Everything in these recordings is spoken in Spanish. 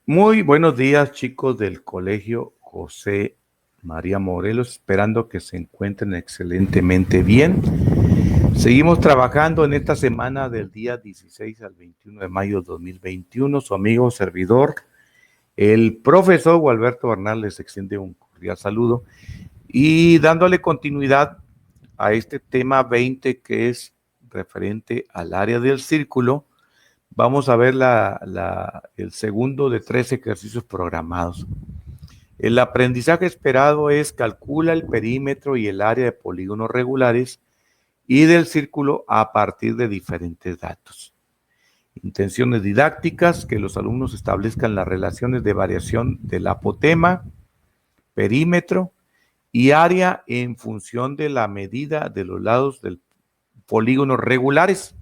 Muy buenos días, chicos del Colegio José María Morelos, esperando que se encuentren excelentemente bien. Seguimos trabajando en esta semana del día 16 al 21 de mayo de 2021. Su amigo servidor, el profesor Gualberto Bernal, les extiende un cordial saludo y dándole continuidad a este tema 20 que es referente al área del círculo. Vamos a ver el segundo de 3 ejercicios programados. El aprendizaje esperado es calcula el perímetro y el área de polígonos regulares y del círculo a partir de diferentes datos. Intenciones didácticas, que los alumnos establezcan las relaciones de variación del apotema, perímetro y área en función de la medida de los lados del polígono regulares.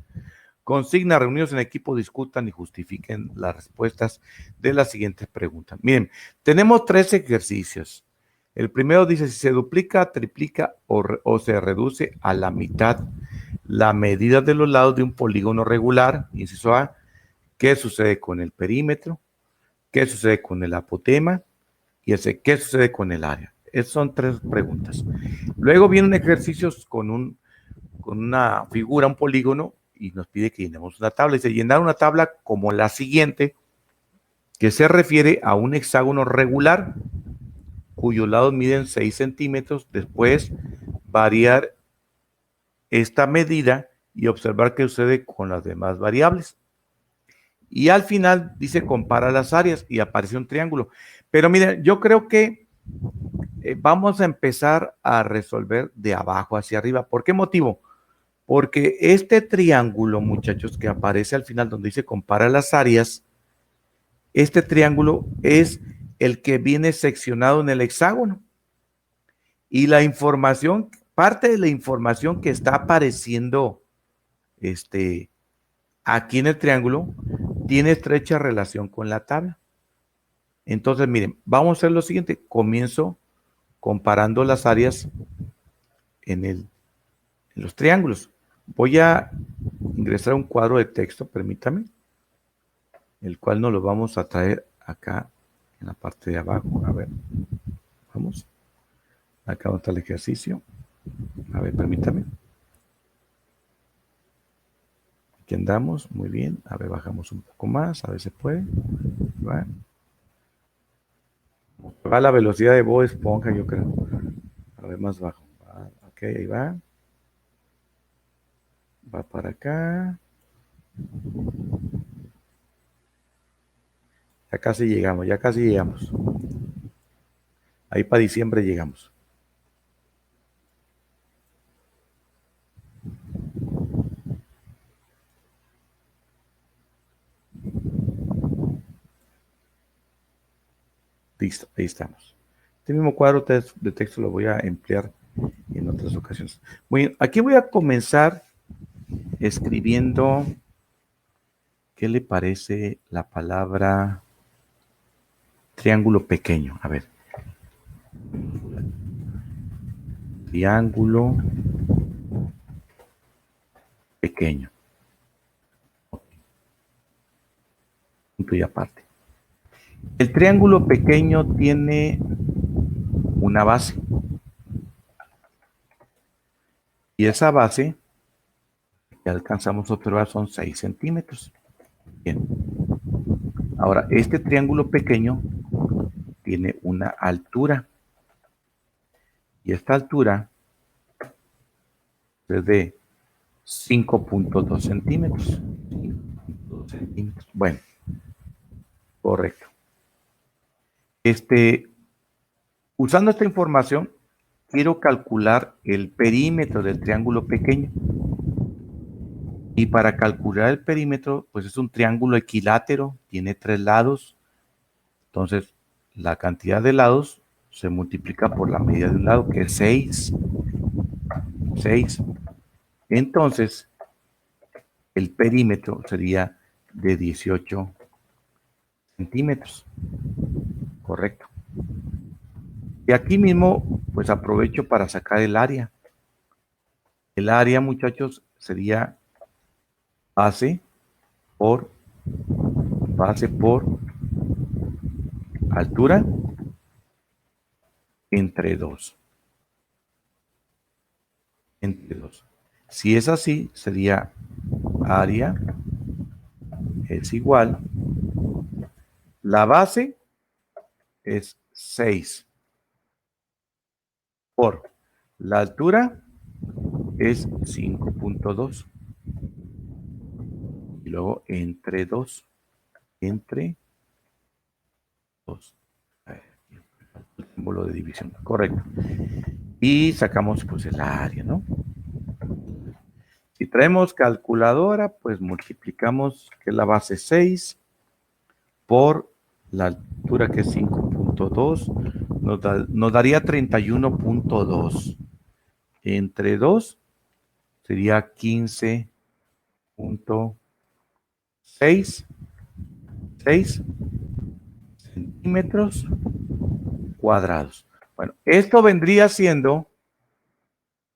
Consigna reunidos en equipo, discutan y justifiquen las respuestas de las siguientes preguntas. Miren, tenemos 3 ejercicios. El primero dice si se duplica, triplica o se reduce a la mitad la medida de los lados de un polígono regular, inciso A, ¿qué sucede con el perímetro? ¿Qué sucede con el apotema? Y ¿qué sucede con el área? Esas son 3 preguntas. Luego vienen ejercicios con una figura, un polígono, y nos pide que llenemos una tabla. Dice, llenar una tabla como la siguiente, que se refiere a un hexágono regular, cuyos lados miden 6 centímetros. Después, variar esta medida y observar qué sucede con las demás variables. Y al final dice, compara las áreas y aparece un triángulo. Pero miren, yo creo que vamos a empezar a resolver de abajo hacia arriba. ¿Por qué motivo? Porque este triángulo, muchachos, que aparece al final donde dice compara las áreas, este triángulo es el que viene seccionado en el hexágono. Y la información, parte de la información que está apareciendo aquí en el triángulo, tiene estrecha relación con la tabla. Entonces, miren, vamos a hacer lo siguiente. Comienzo comparando las áreas en los triángulos. Voy a ingresar un cuadro de texto, permítame, el cual nos lo vamos a traer acá en la parte de abajo. A ver, vamos. Acá donde está el ejercicio. A ver, permítame. Aquí andamos, muy bien. A ver, bajamos un poco más, a ver si se puede. Va la velocidad de Bob Esponja, yo creo. A ver, más bajo. Ok, ahí va. Va para acá. Ya casi llegamos, ya casi llegamos. Ahí para diciembre llegamos. Listo, ahí estamos. Este mismo cuadro de texto lo voy a emplear en otras ocasiones. Bueno, aquí voy a comenzar escribiendo, ¿qué le parece la palabra triángulo pequeño? A ver. Triángulo pequeño. Punto y aparte. El triángulo pequeño tiene una base. Y esa base que alcanzamos a observar son 6 centímetros. Bien. Ahora, este triángulo pequeño tiene una altura. Y esta altura es de 5.2 centímetros. Bueno, correcto. Usando esta información, quiero calcular el perímetro del triángulo pequeño. Y para calcular el perímetro, pues es un triángulo equilátero, tiene 3 lados. Entonces, la cantidad de lados se multiplica por la medida de un lado, que es 6. 6. Entonces, el perímetro sería de 18 centímetros. Correcto. Y aquí mismo, pues aprovecho para sacar el área. El área, muchachos, sería base por altura entre 2. Entre 2. Si es así, sería área es igual. La base es 6 por la altura es 5.2 y luego entre 2. Entre 2. El símbolo de división, correcto. Y sacamos pues el área, ¿no? Si traemos calculadora, pues multiplicamos que la base 6 por la altura que es 5.2, nos daría 31.2. Entre 2 sería 15.6 centímetros cuadrados. Bueno, esto vendría siendo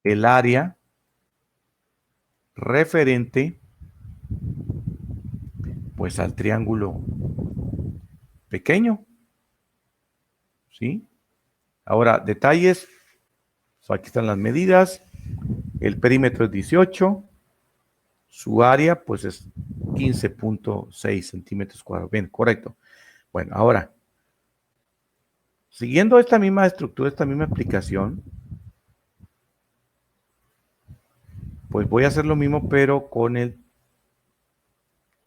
el área referente pues al triángulo pequeño, ¿sí? Ahora, detalles, aquí están las medidas, el perímetro es 18, su área pues es 15.6 centímetros cuadrados, bien, correcto. Bueno, ahora, siguiendo esta misma estructura, esta misma explicación, pues voy a hacer lo mismo pero con el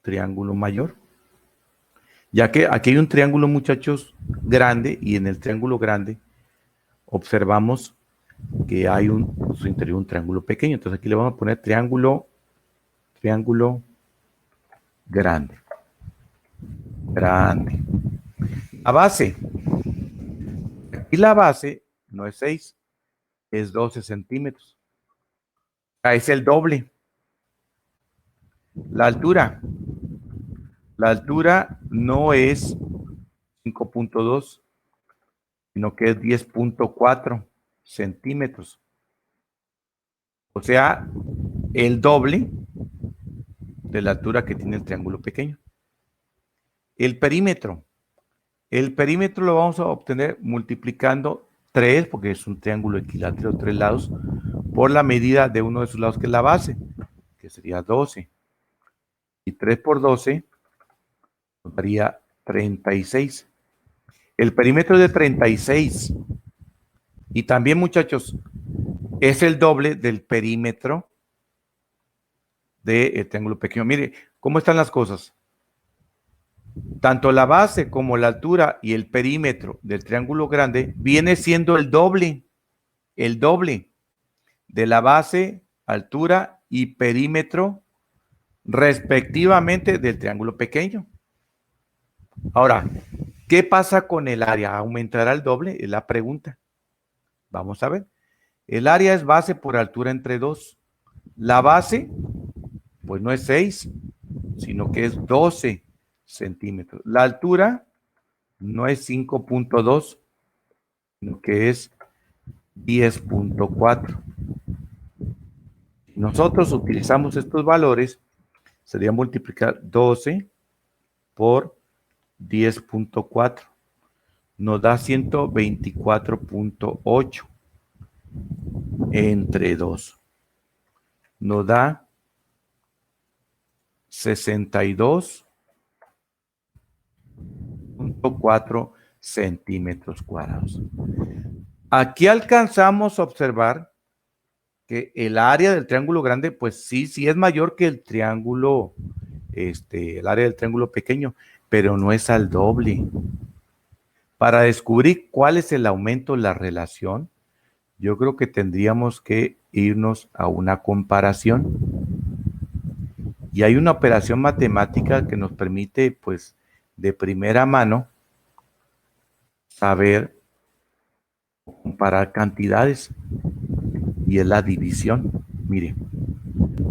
triángulo mayor. Ya que aquí hay un triángulo, muchachos, grande, y en el triángulo grande observamos que hay en su interior un triángulo pequeño. Entonces aquí le vamos a poner triángulo grande. Grande. La base. Aquí la base no es 6, es 12 centímetros. Es el doble. La altura. La altura no es 5.2, sino que es 10.4 centímetros. O sea, el doble de la altura que tiene el triángulo pequeño. El perímetro. El perímetro lo vamos a obtener multiplicando 3, porque es un triángulo equilátero de 3 lados, por la medida de uno de sus lados, que es la base, que sería 12. Y 3 por 12 nos daría 36. El perímetro es de 36. Y también, muchachos, es el doble del perímetro del triángulo pequeño. Mire, ¿cómo están las cosas? Tanto la base como la altura y el perímetro del triángulo grande viene siendo el doble de la base, altura y perímetro respectivamente del triángulo pequeño. Ahora, ¿qué pasa con el área? ¿Aumentará el doble? Es la pregunta. Vamos a ver. El área es base por altura entre 2. La base, pues no es 6, sino que es 12 centímetros. La altura no es 5.2, sino que es 10.4. Si nosotros utilizamos estos valores, sería multiplicar 12 por 10.4. Nos da 124.8 entre 2. Nos da 62.4 centímetros cuadrados. Aquí alcanzamos a observar que el área del triángulo grande, pues sí es mayor que el triángulo, el área del triángulo pequeño, pero no es al doble. Para descubrir cuál es el aumento de la relación, yo creo que tendríamos que irnos a una comparación. Y hay una operación matemática que nos permite, pues, de primera mano, saber comparar cantidades. Y es la división. Mire,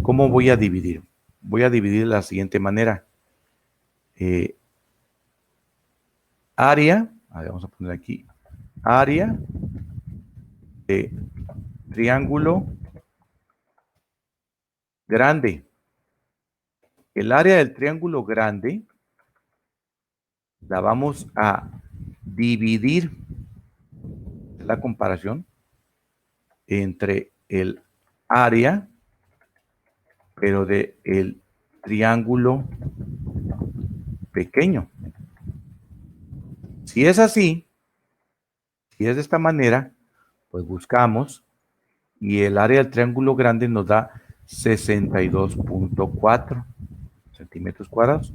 ¿cómo voy a dividir? Voy a dividir de la siguiente manera. Área, vamos a poner aquí, área de triángulo grande. El área del triángulo grande la vamos a dividir la comparación entre el área, pero de el triángulo pequeño. Si es así, si es de esta manera, pues buscamos y el área del triángulo grande nos da 62.4 centímetros cuadrados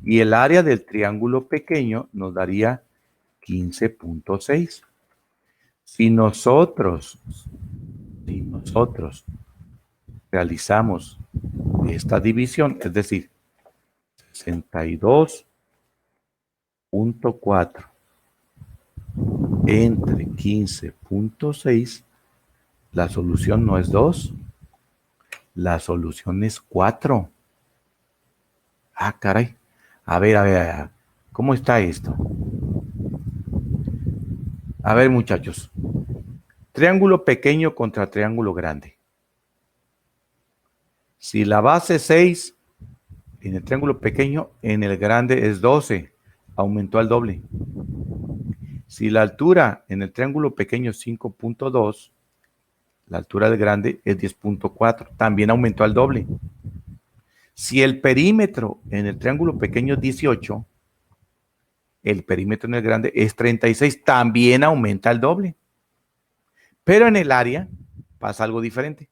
y el área del triángulo pequeño nos daría 15.6. Si nosotros realizamos esta división, es decir, 62.4 entre 15.6, la solución no es 2, la solución es 4. Ah, caray. A ver, ¿cómo está esto? A ver, muchachos. Triángulo pequeño contra triángulo grande. Si la base es 6 en el triángulo pequeño, en el grande es 12, aumentó al doble. Si la altura en el triángulo pequeño es 5.2, la altura del grande es 10.4, también aumentó al doble. Si el perímetro en el triángulo pequeño es 18, el perímetro en el grande es 36, también aumenta al doble. Pero en el área pasa algo diferente.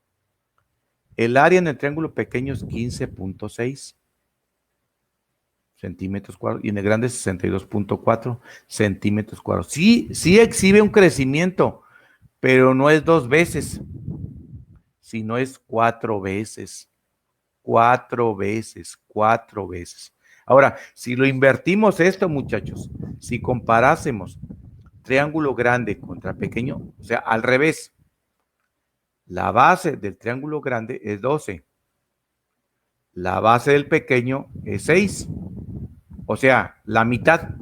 El área en el triángulo pequeño es 15.6 centímetros cuadrados y en el grande 62.4 centímetros cuadrados. Sí, sí exhibe un crecimiento, pero no es 2 veces, sino es 4 veces. 4 veces, 4 veces. Ahora, si lo invertimos esto, muchachos, si comparásemos triángulo grande contra pequeño, o sea, al revés, la base del triángulo grande es 12, la base del pequeño es 6, o sea, la mitad.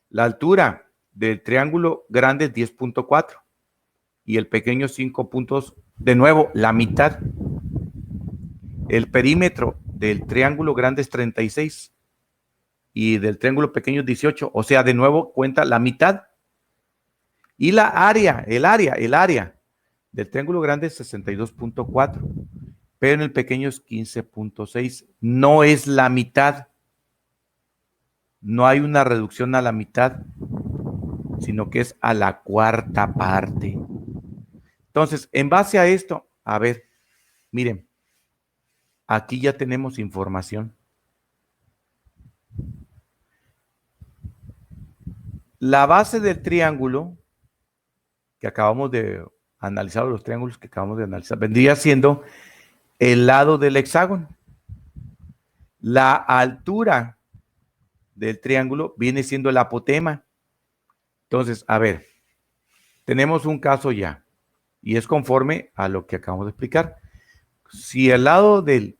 La altura del triángulo grande es 10.4 y el pequeño 5 puntos, de nuevo, la mitad. El perímetro del triángulo grande es 36 y del triángulo pequeño es 18, o sea, de nuevo cuenta la mitad. Y la área, el área del triángulo grande es 62.4, pero en el pequeño es 15.6. No es la mitad. No hay una reducción a la mitad, sino que es a la cuarta parte. Entonces, en base a esto, a ver, miren, aquí ya tenemos información. La base del triángulo que acabamos de analizar, los triángulos que acabamos de analizar, vendría siendo el lado del hexágono. La altura del triángulo viene siendo el apotema. Entonces, a ver, tenemos un caso ya y es conforme a lo que acabamos de explicar. Si el lado del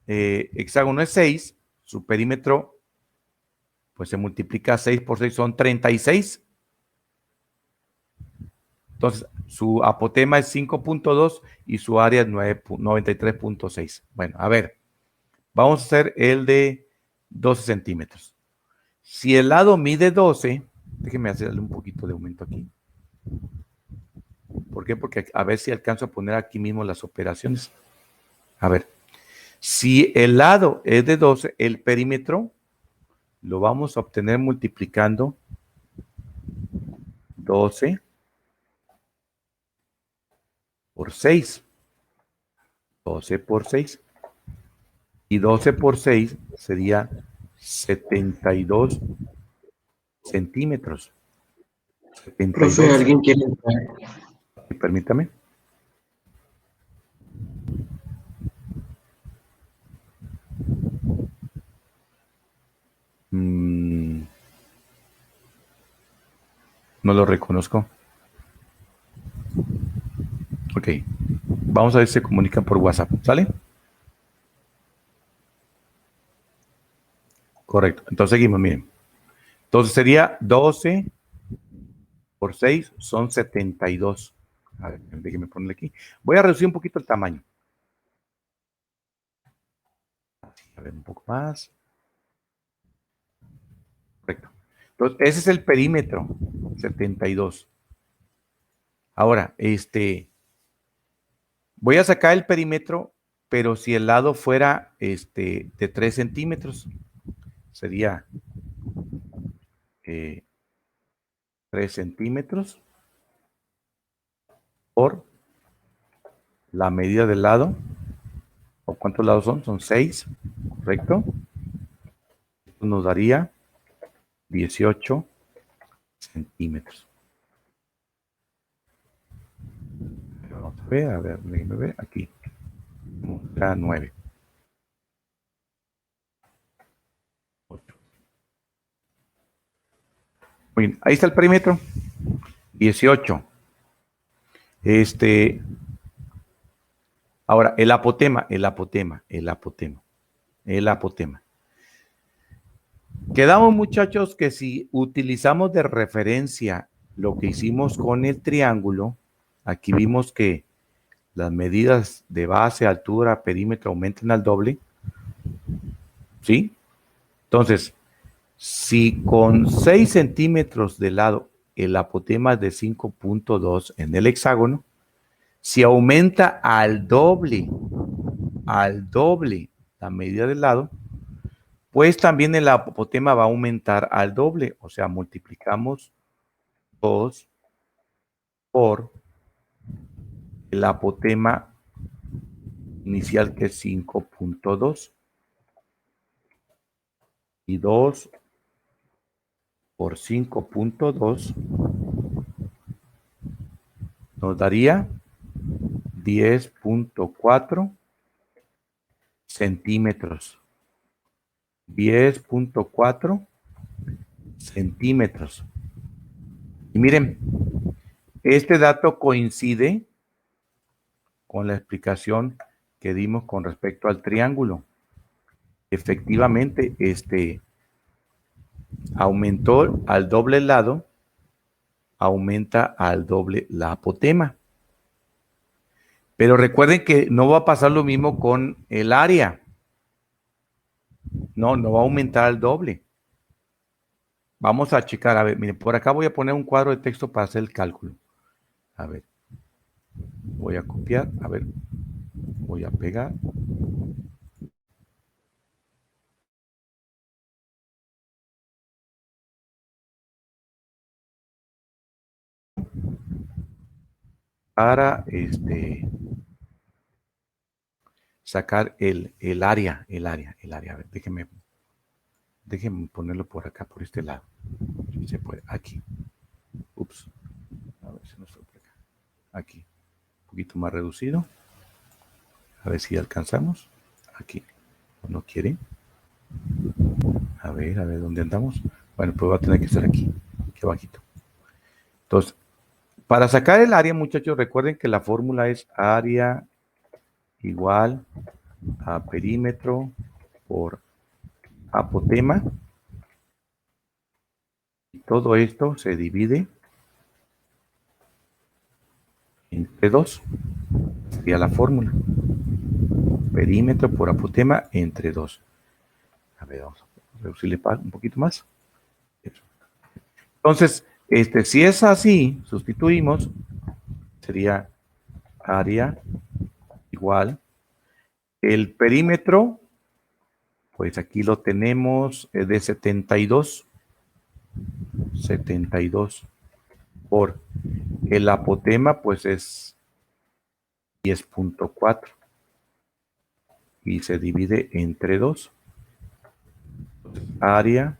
hexágono es 6, su perímetro pues se multiplica 6 por 6, son 36. Entonces, su apotema es 5.2 y su área es 93.6. Bueno, a ver, vamos a hacer el de 12 centímetros. Si el lado mide 12, déjenme hacerle un poquito de aumento aquí. ¿Por qué? Porque a ver si alcanzo a poner aquí mismo las operaciones. A ver, si el lado es de 12, el perímetro lo vamos a obtener multiplicando 12 por 6. 12 por 6. Y 12 por 6 sería 72 centímetros. Profe, 72. ¿alguien quiere entrar? Permítame. No lo reconozco. Ok. Vamos a ver si se comunican por WhatsApp. ¿Sale? Correcto. Entonces seguimos, miren. Entonces sería 12 por 6 son 72. A ver, déjenme ponerle aquí. Voy a reducir un poquito el tamaño. A ver, un poco más. Correcto. Entonces, ese es el perímetro, 72. Ahora, voy a sacar el perímetro, pero si el lado fuera de 3 centímetros, sería 3 centímetros por la medida del lado. ¿O cuántos lados son? Son 6, ¿correcto? Esto nos daría 18 centímetros. Vamos a ver, déjenme ver, aquí. Está 9. 8. Bien, ahí está el perímetro. 18. Ahora, el apotema. Quedamos, muchachos, que si utilizamos de referencia lo que hicimos con el triángulo, aquí vimos que las medidas de base, altura, perímetro aumentan al doble, ¿sí? Entonces, si con 6 centímetros de lado el apotema es de 5.2 en el hexágono, si aumenta al doble la medida del lado, pues también el apotema va a aumentar al doble, o sea, multiplicamos 2 por el apotema inicial, que es 5.2, y 2 por 5.2 nos daría 10.4 centímetros. 10.4 centímetros. Y miren, este dato coincide con la explicación que dimos con respecto al triángulo. Efectivamente, aumentó al doble el lado, aumenta al doble la apotema. Pero recuerden que no va a pasar lo mismo con el área. No va a aumentar al doble. Vamos a checar, a ver, miren, por acá voy a poner un cuadro de texto para hacer el cálculo. A ver, voy a copiar, a ver, voy a pegar. Para sacar el área. A ver, déjenme ponerlo por acá, por este lado. Si se puede, aquí. Ups. A ver si nos fue por acá. Aquí. Un poquito más reducido. A ver si alcanzamos. Aquí. ¿No quiere? A ver, ¿dónde andamos? Bueno, pues va a tener que estar aquí abajito. Entonces, para sacar el área, muchachos, recuerden que la fórmula es área igual a perímetro por apotema. Y todo esto se divide entre 2. Sería la fórmula. Perímetro por apotema entre 2. A ver, vamos a reducirle un poquito más. Entonces, si es así, sustituimos, sería área igual. El perímetro, pues aquí lo tenemos de 72. 72 por el apotema, pues es 10.4 y se divide entre 2. Área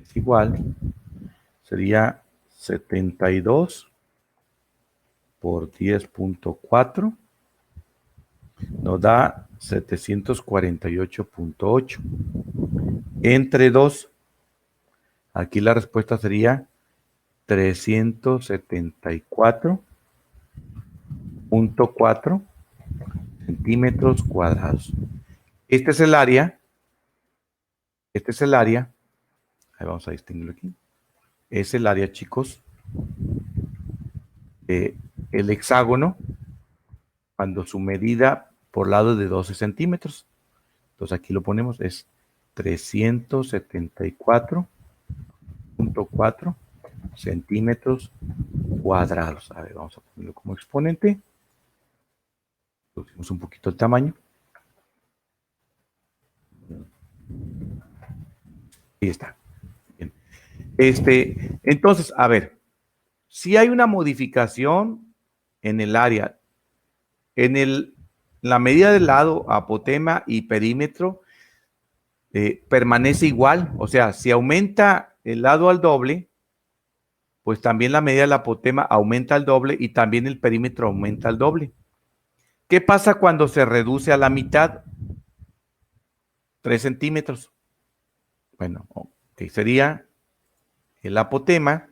es igual, sería 72 por 10.4, nos da 748.8 entre 2. Aquí la respuesta sería 374.4 centímetros cuadrados. Este es el área. Ahí vamos a distinguirlo aquí. Es el área, chicos. El hexágono, cuando su medida por lado es de 12 centímetros. Entonces aquí lo ponemos, es 374.4 centímetros cuadrados. A ver, vamos a ponerlo como exponente. Reducimos un poquito el tamaño. Ahí está. Bien. Entonces, a ver, si hay una modificación en el área, en la medida del lado, apotema y perímetro, permanece igual. O sea, si aumenta el lado al doble, pues también la medida del apotema aumenta al doble y también el perímetro aumenta al doble. ¿Qué pasa cuando se reduce a la mitad? 3 centímetros. Bueno, que sería el apotema,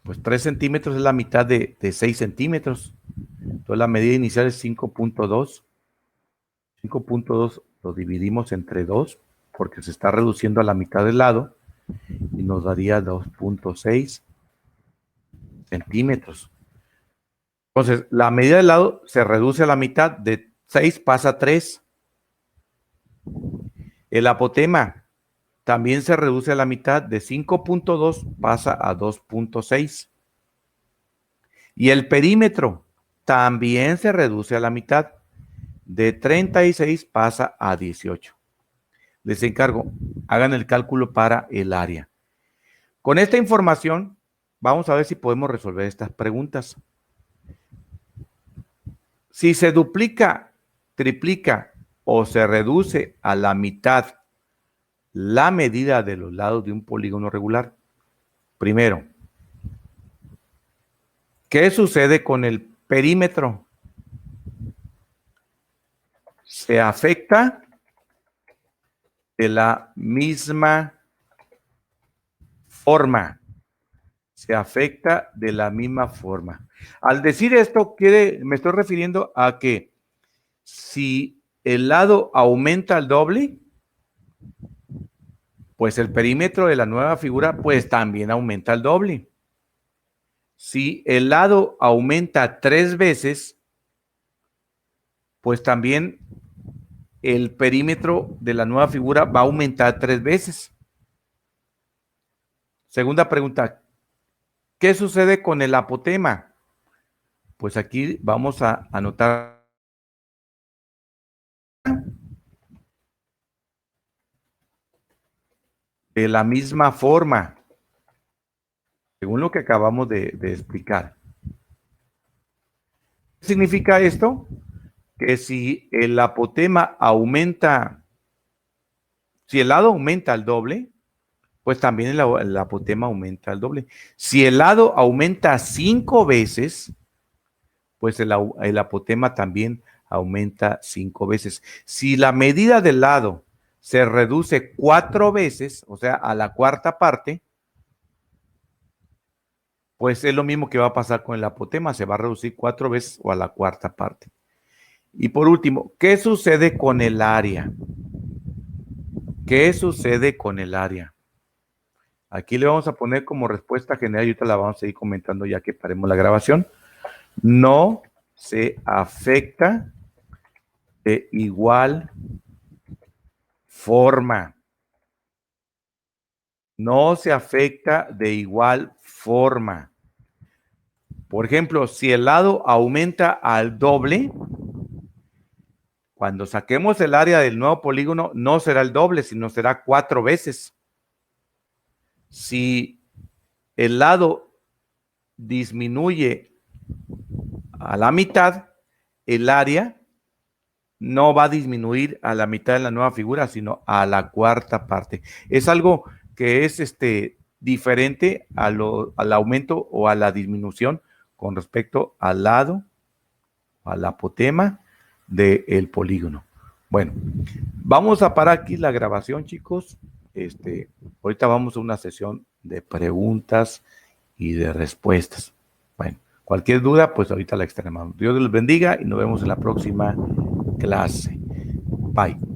pues 3 centímetros es la mitad de 6 centímetros. Entonces la medida inicial es 5.2. 5.2 lo dividimos entre 2 porque se está reduciendo a la mitad del lado y nos daría 2.6 centímetros. Entonces, la medida del lado se reduce a la mitad, de 6 pasa a 3. El apotema también se reduce a la mitad, de 5.2 pasa a 2.6. Y el perímetro también se reduce a la mitad, de 36 pasa a 18. Les encargo, hagan el cálculo para el área. Con esta información, vamos a ver si podemos resolver estas preguntas. Si se duplica, triplica o se reduce a la mitad la medida de los lados de un polígono regular, primero, ¿qué sucede con el perímetro? Se afecta de la misma forma. Se afecta de la misma forma. Al decir esto, me estoy refiriendo a que si el lado aumenta al doble, pues el perímetro de la nueva figura pues también aumenta al doble. Si el lado aumenta 3 veces, pues también el perímetro de la nueva figura va a aumentar 3 veces. Segunda pregunta, ¿qué sucede con el apotema? Pues aquí vamos a anotar de la misma forma, según lo que acabamos de explicar. ¿Qué significa esto? Que si el apotema aumenta, si el lado aumenta al doble, pues también el apotema aumenta al doble. Si el lado aumenta 5 veces, pues el apotema también aumenta 5 veces. Si la medida del lado se reduce 4 veces, o sea, a la cuarta parte, pues es lo mismo que va a pasar con el apotema, se va a reducir 4 veces o a la cuarta parte. Y por último, ¿qué sucede con el área? ¿Qué sucede con el área? Aquí le vamos a poner como respuesta general y ahorita la vamos a ir comentando ya que paremos la grabación. No se afecta de igual forma. No se afecta de igual forma. Por ejemplo, si el lado aumenta al doble, cuando saquemos el área del nuevo polígono, no será el doble, sino será 4 veces. Si el lado disminuye a la mitad, el área no va a disminuir a la mitad de la nueva figura, sino a la cuarta parte. Es algo que es diferente al aumento o a la disminución con respecto al lado, al apotema del polígono. Bueno, vamos a parar aquí la grabación, chicos. Ahorita vamos a una sesión de preguntas y de respuestas. Bueno, cualquier duda, pues ahorita la extremamos. Dios les bendiga y nos vemos en la próxima clase. Bye.